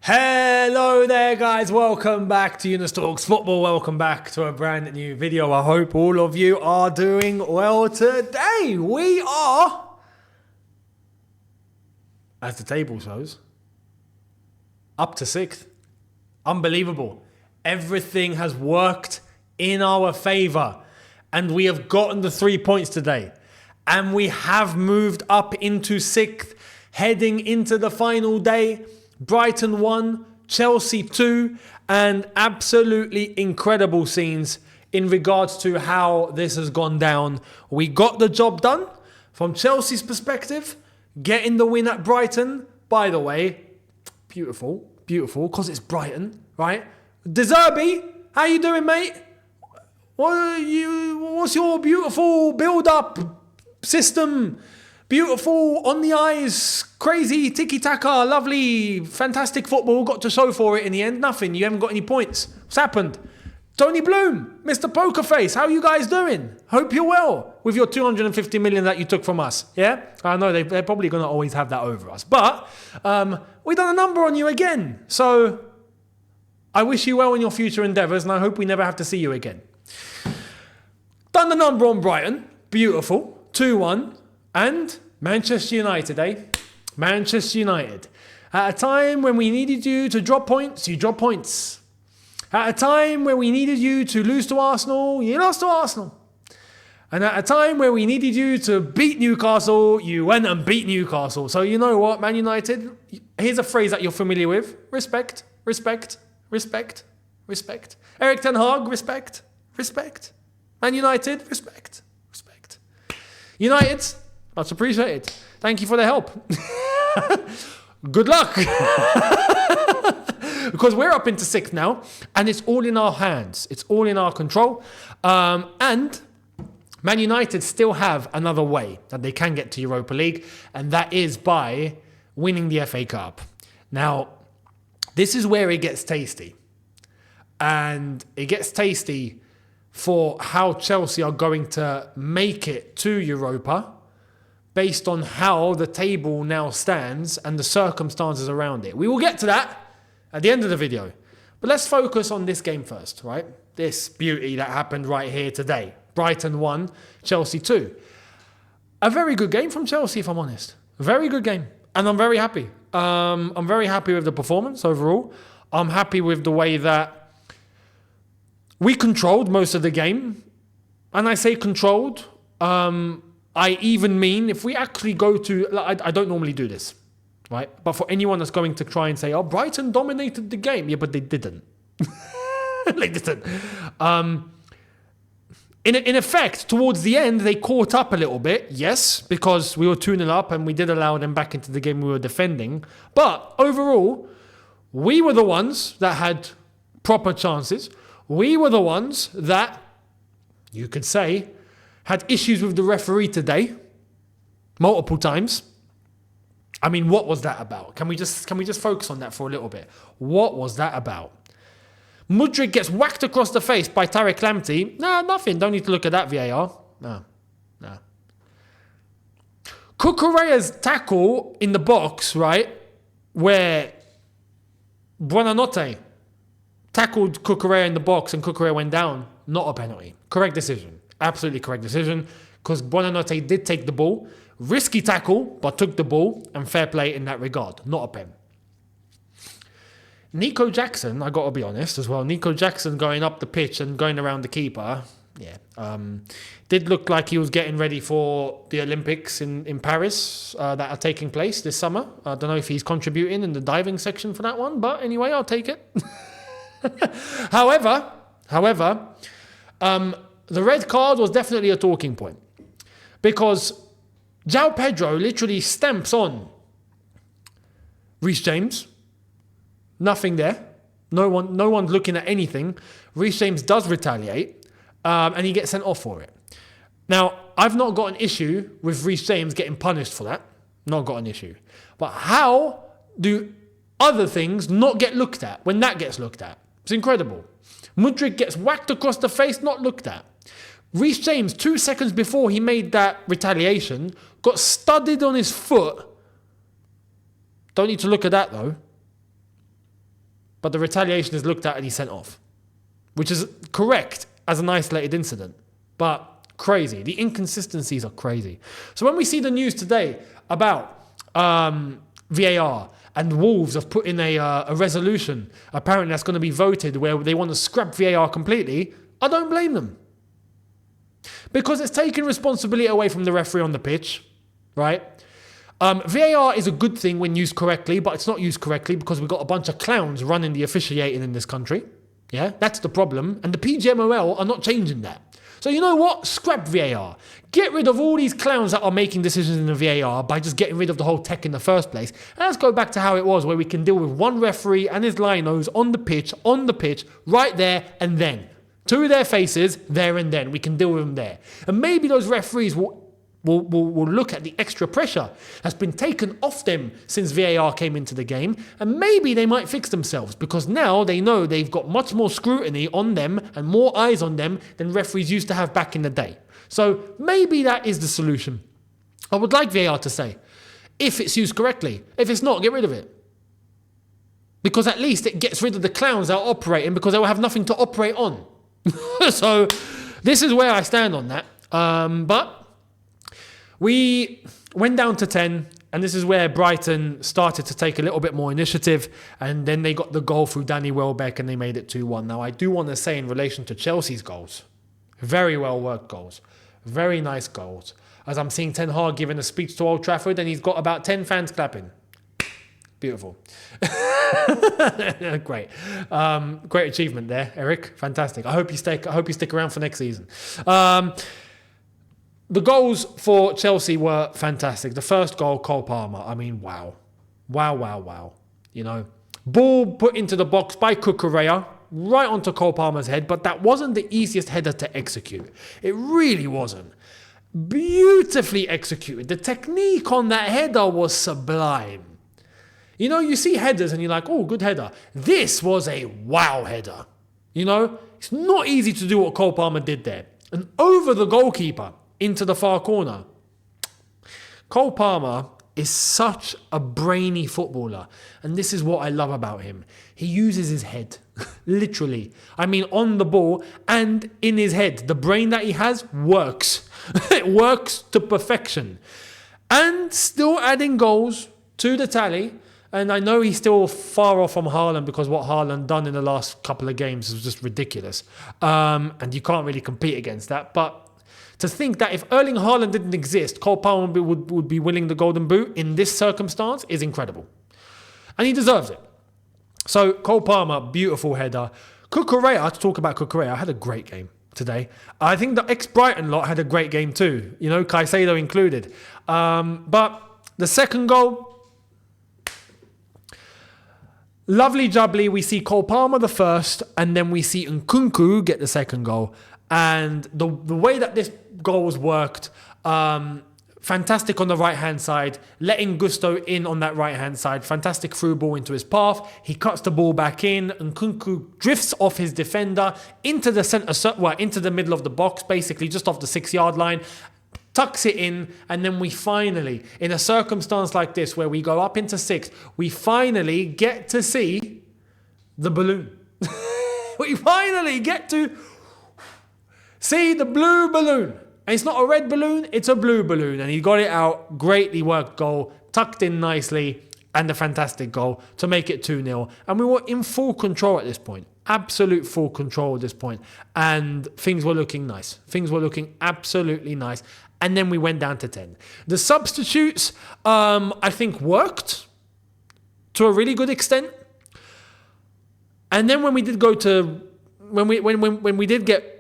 Hello there guys, welcome back to Younes Talks Football, welcome back to a brand new video. I hope all of you are doing well today. We are, as the table shows, up to 6th. Unbelievable. Everything has worked in our favour and we have gotten the 3 points today. And we have moved up into 6th, heading into the final day. Brighton 1, Chelsea 2, and absolutely incredible scenes in regards to how this has gone down. We got the job done from Chelsea's perspective, getting the win at Brighton. By the way, beautiful, because it's Brighton, right? De Zerbi, how you doing, mate? What's your beautiful build-up system? Beautiful, on the eyes, crazy, tiki-taka, lovely, fantastic football. Got to show for it in the end. Nothing. You haven't got any points. What's happened? Tony Bloom, Mr. Poker Face, how are you guys doing? Hope you're well with your 250 million that you took from us. Yeah? I know they're probably going to always have that over us. But we done a number on you again. So I wish you well in your future endeavours and I hope we never have to see you again. Done the number on Brighton. Beautiful. 2-1. And Manchester United, eh? Manchester United. At a time when we needed you to drop points, you drop points. At a time where we needed you to lose to Arsenal, you lost to Arsenal. And at a time where we needed you to beat Newcastle, you went and beat Newcastle. So you know what, Man United? Here's a phrase that you're familiar with. Respect, respect, respect, respect. Eric Ten Hag, respect, respect. Man United, respect, respect. United, much appreciated. Thank you for the help. Good luck. Because we're up into 6th now, and it's all in our hands. It's all in our control. And Man United still have another way that they can get to Europa League, and that is by winning the FA Cup. Now, this is where it gets tasty. And it gets tasty for how Chelsea are going to make it to Europa, based on how the table now stands and the circumstances around it. We will get to that at the end of the video. But let's focus on this game first, right? This beauty that happened right here today. Brighton 1, Chelsea 2. A very good game from Chelsea, if I'm honest. Very good game. And I'm very happy. I'm very happy with the performance overall. I'm happy with the way that we controlled most of the game. And I say controlled, I even mean if we actually go to, I don't normally do this, right? But for anyone that's going to try and say, oh, Brighton dominated the game. Yeah, but they didn't. They didn't. In effect, towards the end, they caught up a little bit. Yes, because we were 2-0 up and we did allow them back into the game we were defending. But overall, we were the ones that had proper chances. We were the ones that, you could say, had issues with the referee today, multiple times. I mean, what was that about? Can we just focus on that for a little bit? What was that about? Mudryk gets whacked across the face by Tarek Lamptey. Nah, nothing. Don't need to look at that VAR. No. Cucurella's tackle in the box, right, where Buonanotte tackled Cucurella in the box and Cucurella went down. Not a penalty. Correct decision. Absolutely correct decision, because Buonanotte did take the ball. Risky tackle, but took the ball, and fair play in that regard. Not a pen. Nico Jackson, I got to be honest as well. Nico Jackson going up the pitch and going around the keeper, did look like he was getting ready for the Olympics in Paris that are taking place this summer. I don't know if he's contributing in the diving section for that one, but anyway, I'll take it. However, the red card was definitely a talking point, because João Pedro literally stamps on Reece James. Nothing there. No one's looking at anything. Reece James does retaliate, and he gets sent off for it. Now, I've not got an issue with Reece James getting punished for that. Not got an issue. But how do other things not get looked at when that gets looked at? It's incredible. Mudryk gets whacked across the face, not looked at. Reece James, 2 seconds before he made that retaliation, got studded on his foot. Don't need to look at that though. but the retaliation is looked at and he's sent off, which is correct as an isolated incident, but crazy. The inconsistencies are crazy. So when we see the news today about VAR, and Wolves have put in a resolution, apparently that's going to be voted, where they want to scrap VAR completely, I don't blame them. Because it's taking responsibility away from the referee on the pitch, right? VAR is a good thing when used correctly, but it's not used correctly because we've got a bunch of clowns running the officiating in this country. Yeah, that's the problem. And the PGMOL are not changing that. So you know what? Scrap VAR. Get rid of all these clowns that are making decisions in the VAR by just getting rid of the whole tech in the first place. And let's go back to how it was, where we can deal with one referee and his linos on the pitch, right there and then. To their faces, there and then. We can deal with them there. And maybe those referees will look at the extra pressure that's been taken off them since VAR came into the game, and maybe they might fix themselves because now they know they've got much more scrutiny on them and more eyes on them than referees used to have back in the day. So maybe that is the solution. I would like VAR to say, if it's used correctly. If it's not, get rid of it. Because at least it gets rid of the clowns that are operating, because they will have nothing to operate on. So this is where I stand on that. But we went down to 10, and this is where Brighton started to take a little bit more initiative, and then they got the goal through Danny Welbeck, and they made it 2-1. Now, I do want to say in relation to Chelsea's goals, very well worked goals, very nice goals. As I'm seeing Ten Hag giving a speech to Old Trafford, and he's got about 10 fans clapping. Beautiful. Great. Great achievement there, Eric. Fantastic. I hope you stick around for next season. The goals for Chelsea were fantastic. The first goal, Cole Palmer. I mean, wow. Wow. You know, ball put into the box by Cucurella, right onto Cole Palmer's head, but that wasn't the easiest header to execute. It really wasn't. Beautifully executed. The technique on that header was sublime. You know, you see headers and you're like, oh, good header. This was a wow header. You know, it's not easy to do what Cole Palmer did there. And over the goalkeeper, into the far corner. Cole Palmer is such a brainy footballer. And this is what I love about him. He uses his head, literally. I mean, on the ball and in his head. The brain that he has works. It works to perfection. And still adding goals to the tally. And I know he's still far off from Haaland, because what Haaland done in the last couple of games is just ridiculous. And you can't really compete against that. But to think that if Erling Haaland didn't exist, Cole Palmer would be winning the Golden Boot in this circumstance is incredible. And he deserves it. So Cole Palmer, beautiful header. Cucurella, to talk about Cucurella, had a great game today. I think the ex-Brighton lot had a great game too. You know, Caicedo included. But the second goal, lovely jubbly. We see Cole Palmer the first, and then we see Nkunku get the second goal. And the way that this goal was worked, fantastic on the right-hand side, letting Gusto in on that right-hand side, fantastic through ball into his path. He cuts the ball back in, and Nkunku drifts off his defender into the middle of the box, basically just off the 6-yard line, tucks it in, and then we finally, in a circumstance like this where we go up into 6, we finally get to see the balloon. We finally get to see the blue balloon. And it's not a red balloon, it's a blue balloon. And he got it out. Greatly worked goal, tucked in nicely, and a fantastic goal to make it 2-0. And we were in full control at this point. Absolute full control at this point. And things were looking nice. Things were looking absolutely nice. And then we went down to 10. The substitutes, I think, worked to a really good extent. And then when we did go to, when we did get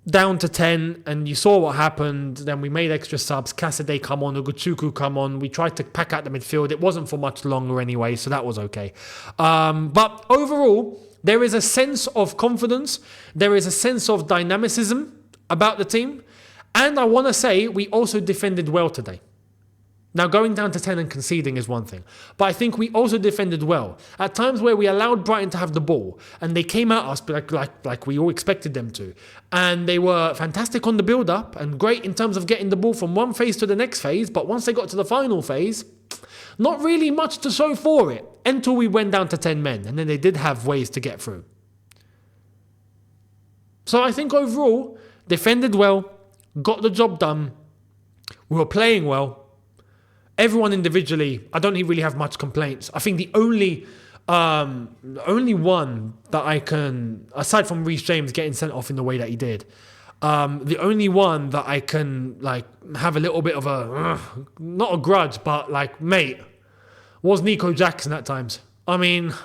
down to 10, and you saw what happened, then we made extra subs. Cassidy come on, Ugochukwu come on. We tried to pack out the midfield. It wasn't for much longer anyway, so that was okay. But overall, there is a sense of confidence. There is a sense of dynamicism about the team. And I want to say we also defended well today. Now, going down to 10 and conceding is one thing, but I think we also defended well. At times where we allowed Brighton to have the ball, and they came at us like we all expected them to, and they were fantastic on the build-up and great in terms of getting the ball from one phase to the next phase, but once they got to the final phase, not really much to show for it until we went down to 10 men, and then they did have ways to get through. So I think overall, defended well, got the job done, we were playing well. Everyone individually, I don't really have much complaints. I think the only one that I can, aside from Reece James getting sent off in the way that he did, the only one that I can have a little bit of a, not a grudge, but mate, was Nico Jackson at times. I mean,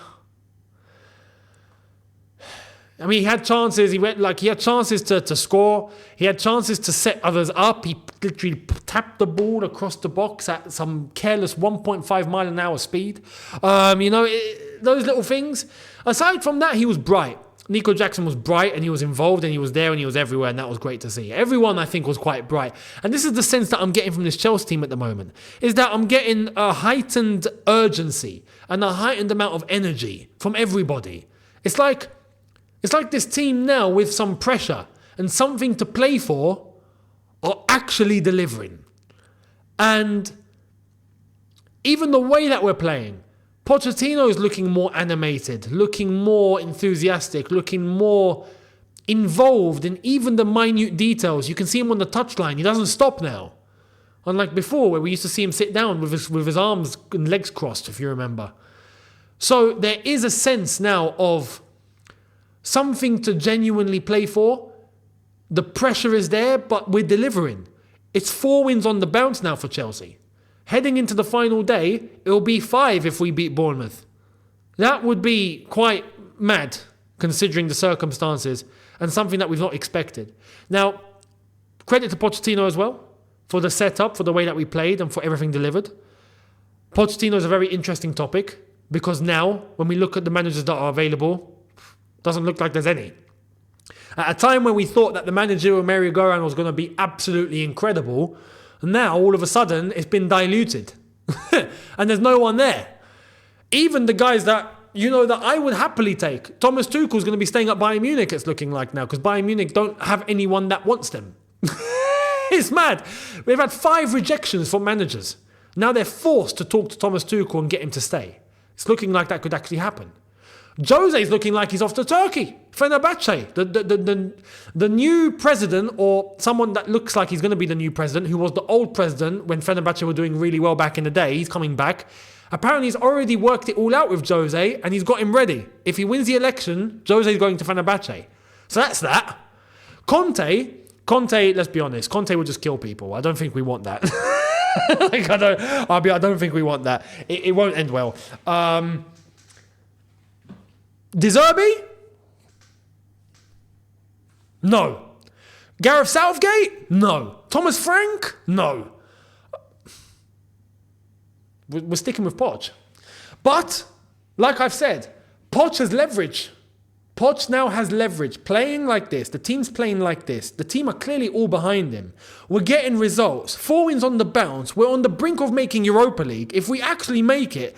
he had chances. He had chances to score. He had chances to set others up. He literally tapped the ball across the box at some careless 1.5 mile an hour speed. Those little things. Aside from that, he was bright. Nico Jackson was bright, and he was involved, and he was there, and he was everywhere, and that was great to see. Everyone, I think, was quite bright. And this is the sense that I'm getting from this Chelsea team at the moment, is that I'm getting a heightened urgency and a heightened amount of energy from everybody. It's like this team now, with some pressure and something to play for, are actually delivering. And even the way that we're playing, Pochettino is looking more animated, looking more enthusiastic, looking more involved in even the minute details. You can see him on the touchline. He doesn't stop now. Unlike before, where we used to see him sit down with his arms and legs crossed, if you remember. So there is a sense now of something to genuinely play for. The pressure is there, but we're delivering. It's 4 wins on the bounce now for Chelsea. Heading into the final day, it'll be 5 if we beat Bournemouth. That would be quite mad, considering the circumstances, and something that we've not expected. Now, credit to Pochettino as well, for the setup, for the way that we played, and for everything delivered. Pochettino is a very interesting topic, because now, when we look at the managers that are available, doesn't look like there's any. At a time when we thought that the managerial merry-go-round was going to be absolutely incredible, now all of a sudden it's been diluted. And there's no one there. Even the guys that I would happily take. Thomas Tuchel's going to be staying at Bayern Munich, it's looking like now, because Bayern Munich don't have anyone that wants them. It's mad. We've had 5 rejections from managers. Now they're forced to talk to Thomas Tuchel and get him to stay. It's looking like that could actually happen. Jose's looking like he's off to Turkey. Fenerbahce, the new president, or someone that looks like he's going to be the new president, who was the old president when Fenerbahce were doing really well back in the day. He's coming back. Apparently he's already worked it all out with Jose, and he's got him ready. If he wins the election, Jose's going to Fenerbahce. So that's that. Conte, let's be honest, Conte will just kill people. I don't think we want that. I don't think we want that. It won't end well. De Zerbi? No. Gareth Southgate? No. Thomas Frank? No. We're sticking with Poch. But, like I've said, Poch has leverage. Poch now has leverage. Playing like this, the team's playing like this. The team are clearly all behind him. We're getting results. 4 wins on the bounce. We're on the brink of making Europa League. If we actually make it,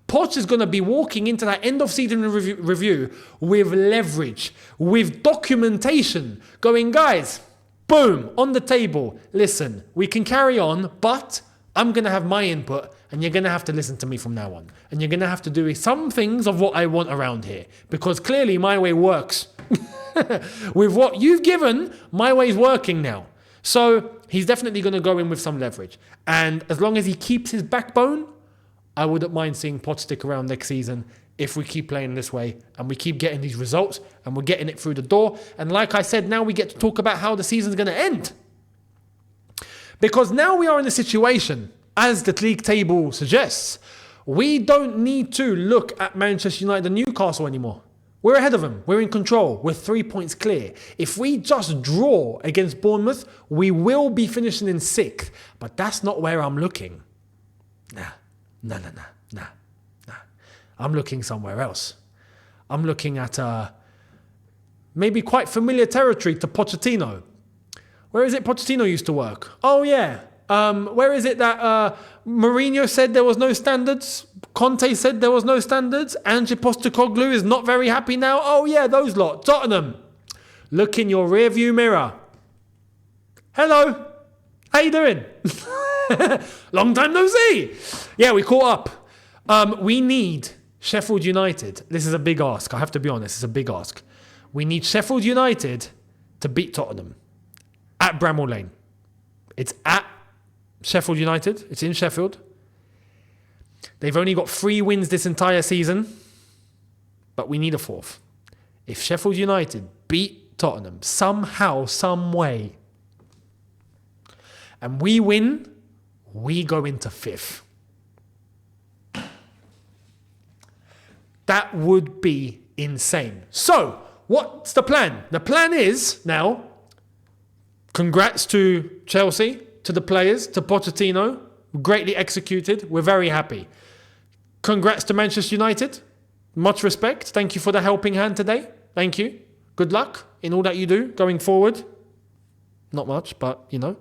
Poch is going to be walking into that end of season review with leverage, with documentation, going, guys, boom, on the table. Listen, we can carry on, but I'm going to have my input, and you're going to have to listen to me from now on. And you're going to have to do some things of what I want around here, because clearly my way works. With what you've given, my way's working now. So he's definitely going to go in with some leverage. And as long as he keeps his backbone, I wouldn't mind seeing Poch stick around next season if we keep playing this way and we keep getting these results and we're getting it through the door. And like I said, now we get to talk about how the season's going to end. Because now we are in a situation, as the league table suggests, we don't need to look at Manchester United and Newcastle anymore. We're ahead of them. We're in control. We're 3 points clear. If we just draw against Bournemouth, we will be finishing in 6th. But that's not where I'm looking. Nah. I'm looking somewhere else. I'm looking at maybe quite familiar territory to Pochettino. Where is it Pochettino used to work? Oh yeah, Where is it that Mourinho said there was no standards? Conte said there was no standards. Ange Postecoglou is not very happy now. Oh yeah, those lot. Tottenham. Look in your rearview mirror. Hello. How you doing? Long time no see. Yeah, we caught up. We need Sheffield United. This is a big ask. I have to be honest. It's a big ask. We need Sheffield United to beat Tottenham at Bramall Lane. It's at Sheffield United. It's in Sheffield. They've only got 3 wins this entire season, but we need a 4th. If Sheffield United beat Tottenham somehow, some way, and we win, we go into 5th. That would be insane. So, what's the plan? The plan is now, congrats to Chelsea, to the players, to Pochettino. Greatly executed. We're very happy. Congrats to Manchester United. Much respect. Thank you for the helping hand today. Thank you. Good luck in all that you do going forward. Not much, but you know.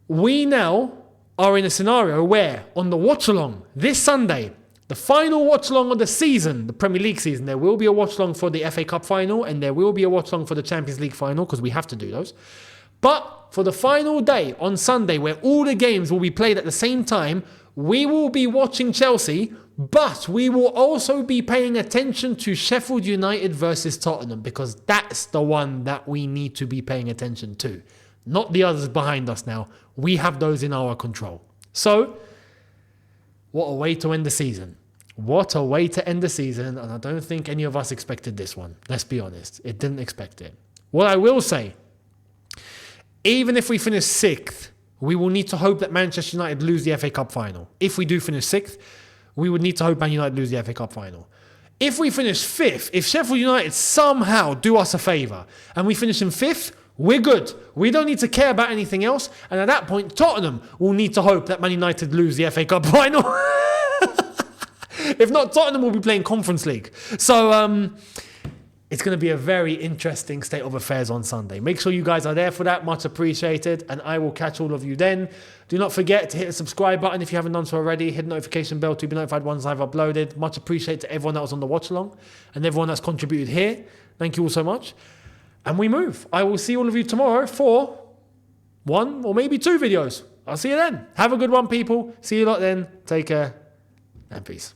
We now are in a scenario where on the watch-along this Sunday, the final watch-along of the season, the Premier League season, there will be a watch-along for the FA Cup final and there will be a watch-along for the Champions League final because we have to do those. But for the final day on Sunday where all the games will be played at the same time, we will be watching Chelsea, but we will also be paying attention to Sheffield United versus Tottenham because that's the one that we need to be paying attention to. Not the others behind us now. We have those in our control. So, what a way to end the season. What a way to end the season. And I don't think any of us expected this one. Let's be honest. It didn't expect it. What I will say, even if we finish 6th, we will need to hope that Manchester United lose the FA Cup final. If we do finish 6th, we would need to hope Man United lose the FA Cup final. If we finish 5th, if Sheffield United somehow do us a favour and we finish in 5th, we're good. We don't need to care about anything else. And at that point, Tottenham will need to hope that Man United lose the FA Cup final. If not, Tottenham will be playing Conference League. So it's going to be a very interesting state of affairs on Sunday. Make sure you guys are there for that. Much appreciated. And I will catch all of you then. Do not forget to hit the subscribe button if you haven't done so already. Hit the notification bell to be notified once I've uploaded. Much appreciated to everyone that was on the watch along and everyone that's contributed here. Thank you all so much. And we move. I will see all of you tomorrow for 1 or maybe 2 videos. I'll see you then. Have a good one, people. See you lot then. Take care and peace.